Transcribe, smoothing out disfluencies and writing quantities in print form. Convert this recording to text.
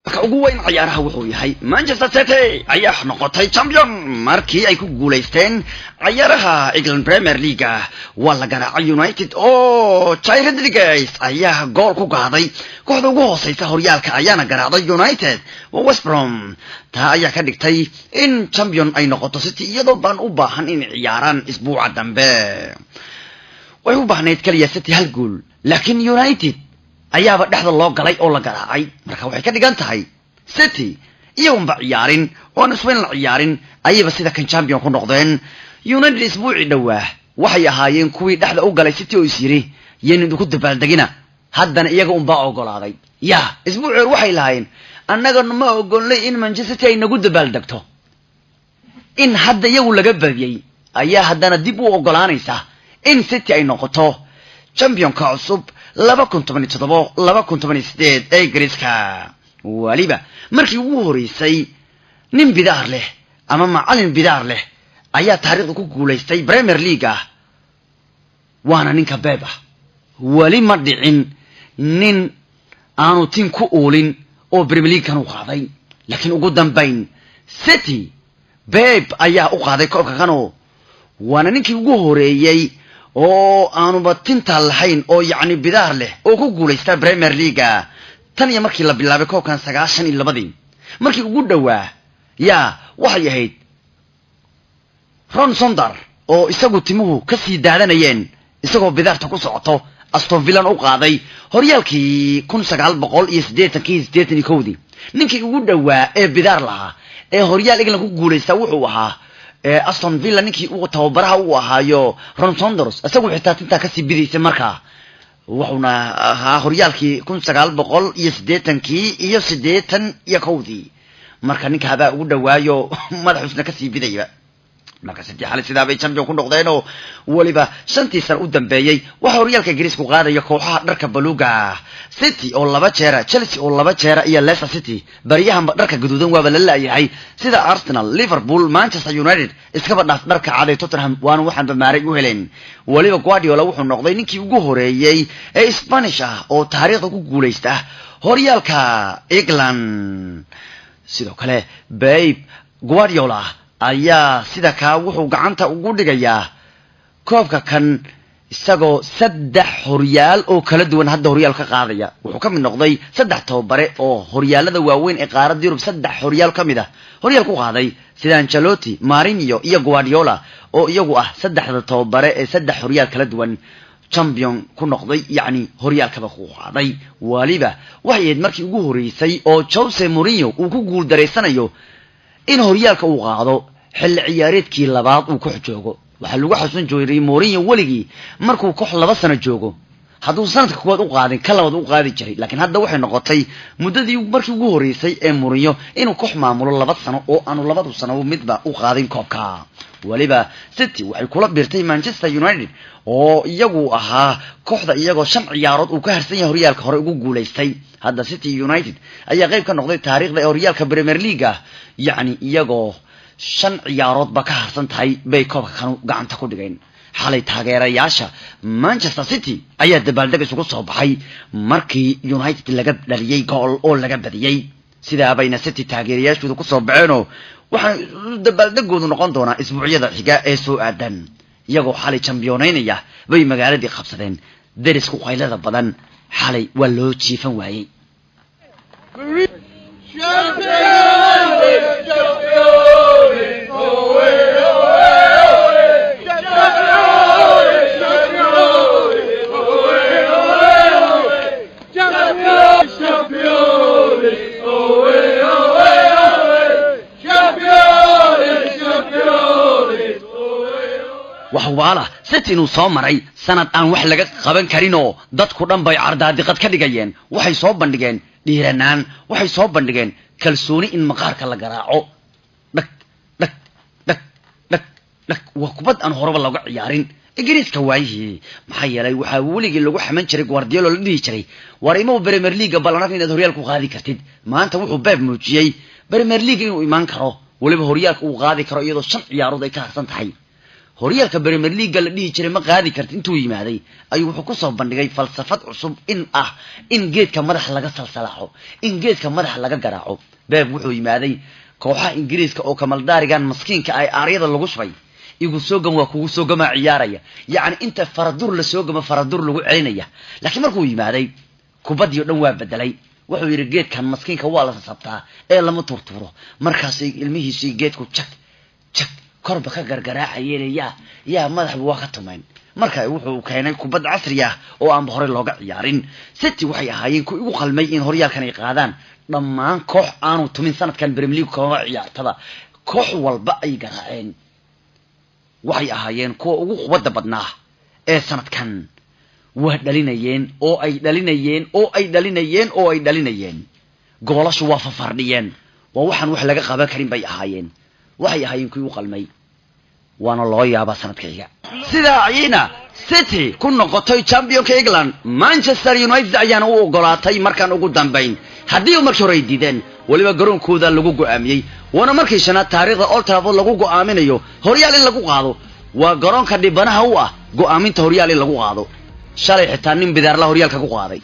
ugu weyn ciyaaraha wuxuu yahay Manchester City ayaa noqotay champion markii ay ku guuleysteen ciyaaraha England Premier League waa la garaacay United oo Thierry Henry ayaa gool ku qaaday kooxda ugu hooseysa horyaalka ayaana garaacday United oo West Brom taa ayaa ka dhigtay in champion ay noqoto City iyadoo baan u baahan in ciyaaraan isbuuca dambe way u baahneed kaliya City hal gool laakiin United ayaaba dhaxda loo galay oo la garaacay marka waxay ka dhigan tahay City iyagu ba ciyaarin oo Spain la ciyaarin ayaba sida kan champion ku noqdeen United isbuuci dhawaa waxay ahaayeen kuwii dhaxda u galay City oo isiri yeenin ku dabaaldegina haddana iyaga ba ogolaaday isbuuci waxay lahaayeen annaga ma ogolnay in Manchester City ay nagu dabaaldegto in hadda iyagu laga badiyay ayaa haddana dib u ogolaanaysa in City ay noqoto champion ka cusub 2017 ee Ingiriiska waliba markii ugu horeysay nin bidaar leh ama macallin bidaar leh ayaa taariikhda ku guuleystay Premier League waana ninka Pep wali ma dhicin nin aanu tin ku oolin oo Premier League kan u qaaday laakiin ugu dambeyn City Pep ayaa u qaaday koobka kan waana ninkii ugu horeeyay oo aanu batinta lahayn oo yacni bidaar leh oo ku guuleystay Premier League tan iyo markii la bilaabay koobkan 92 markii ugu dhawaa waxay ahayd Ron Sonder oo isagu timuhu ka sii daadanayeen isagoo bidaarta ku socoto Aston Villa u qaaday horyaalkii 1981 ninkii ugu dhawaa ee bidaar lahaa ee horyaal England ku guuleystay wuxuu ahaa Aston Villa ninkii uu tababaraha u ahaayo Ron Saunders asagu xitaa tinta ka sii bidaysay markaa wuxuuna ahaa horyaalkii 1980 iyo 81 marka ninka haba ugu dhawaayo madaxusna ka sii bidayba marka City xal sida bay champion ku noqdeen oo waliba shantii sano u dambeeyay waxa horyaalka Ingiriiska qaadaya kooxaha dharka baluuga City oo laba jeer Chelsea oo laba jeer iyo Leicester City bariyahan dharka gaduudan waa la laayahay sida Arsenal Liverpool Manchester United iskaba dhaaf dharka caday Tottenham waana waxaan bamaaray u heleen waliba Guardiola wuxuu noqday ninkii ugu horeeyay ee Spanish oo taariikhda ku guuleysta horyaalka England sidoo kale Pep Guardiola ayaa sida ka wuxuu gacanta ugu dhigayaa koobka kan isagoo 3 horyaal oo kala duwan hadda horyaal ka qaadaya wuxuu ka mid noqday 3 tababare oo horyaalada waaweyn ee qaaradda Yurub 3 horyaal ka mid horyaal ku qaaday sida Ancelotti, Mourinho iyo Guardiola oo iyagu 3 tababare ee 3 horyaal kala duwan champion ku noqday yacni horyaalkaba ku qaaday waliba waxay markii ugu horeysay oo Jose Mourinho uu ku guul dareysanayo in horyaalka uu qaado xil ciyaareedkii labaad uu ku xijoogo waxa lagu xasuusan jiray Mourinho waligii markuu koox 2 sano joogo hadduu sanadka koowaad u qaadin ka labaad u qaadi jiray laakiin hadda waxay noqotay muddadii markii ugu horeysay ee Mourinho inuu koox maamulo 2 sano oo aanu 2 sano midba u qaadin koobka waliba City waxay kula biirtay Manchester United oo iyagu ahaa kooxda iyagoo 5 ciyaarood uu ka harsan yahay horyaalka hore ugu guuleystay hadda City United ayaa qayb ka noqday taariikhda horyaalka Premier League yacni iyagoo 5 ciyaarood ba ka harsan tahay bay koobka kan gacanta ku dhigeen xalay taageerayaasha Manchester City ayaa dabaaldeg isugu soo baxay markii United laga dhaliyay gool oo laga badiyay sida bayna City taageerayaashu ku soo baxeen waxa dabaaldegoodu noqon doona isbuucyada xiga ee soo aadan iyagoo xalay championaynaya bay magaaladii qabsadeen derisku qaylada badan xalay waa loo jiifan waayay waxwaala City inuu soo maray sanad aan wax laga qaban karin oo dadku dhan bay cardaadiqad ka dhigayeen waxay soo bandhigeen dhiiranaan waxay soo bandhigeen kalsooni in maqaarka la garaaco dhag dhag dhag dhag dhag waa kubad aan horeba laga ciyaarin Ingiriiska waayihii maxay yeelay waxa weligii lagu xaman jiray Guardiola la dhihi jiray war imo Premier League balanaad inaad horyaal ku qaadi kartid maanta wuxuu Pep muujiyay Premier League inuu iman karo waliba horyaalka uu qaadi karo iyadoo 5 ciyaarood ay ka harsan tahay horyaalka Premier League la dhihi jiray ma qaadi kartid intuu yimaaday ayuu wuxuu ku soo bandhigay falsafad cusub in geedka madax laga salsalaaxo in geedka madax laga garaaco Pep wuxuu yimaaday kooxaha Ingiriiska oo kamal daarigan maskiinka ay aariyada lagu shubay igu soo gam waa kugu soo gama ciyaaraya yaani inta faradur la soo gama faradur lagu celinaya laakiin markuu yimaaday kubadiyo dhan waa bedelay wuxuu yiri geedkan maskiinka waa la sabtaa ee lama turturo markaas ilmihiisii geedku jak korba ka gargaraacayeen yaa madaxba waa ka tumayn marka wuxuu keenay kubad casri ah oo aan hore looga ciyaarin City waxay ahaayeen ku igu qalmay in horyaalkan ay qaadaan dhammaan koox aanu tumin sanadkan Premier League koox ciyaartada koox walba ay garaaceen waxay ahaayeen kuwa ugu quwadda badnaa ee sanadkan waa dhalinayeen goolashu waa fafardhiyeen waa waxaan wax laga qaban karin bay ahaayeen waxay ahaayeen kuwa ugu qalmay waana loo yaabaa sanadkayga sida ayina City ku noqotay championka England Manchester United ayaana u ogolaatay markaan ugu dambeyn haddii markii hore diideen waliba garoonkooda lagu go'aamiyay wana markii shanaad taariikhda Old Trafford lagu go'aaminayo horyaal in lagu qaado waa garoonka dhibanaha u ah go'aaminta horyaal in lagu qaado shalay xitaa nin bidaar la horyaalka ku qaaday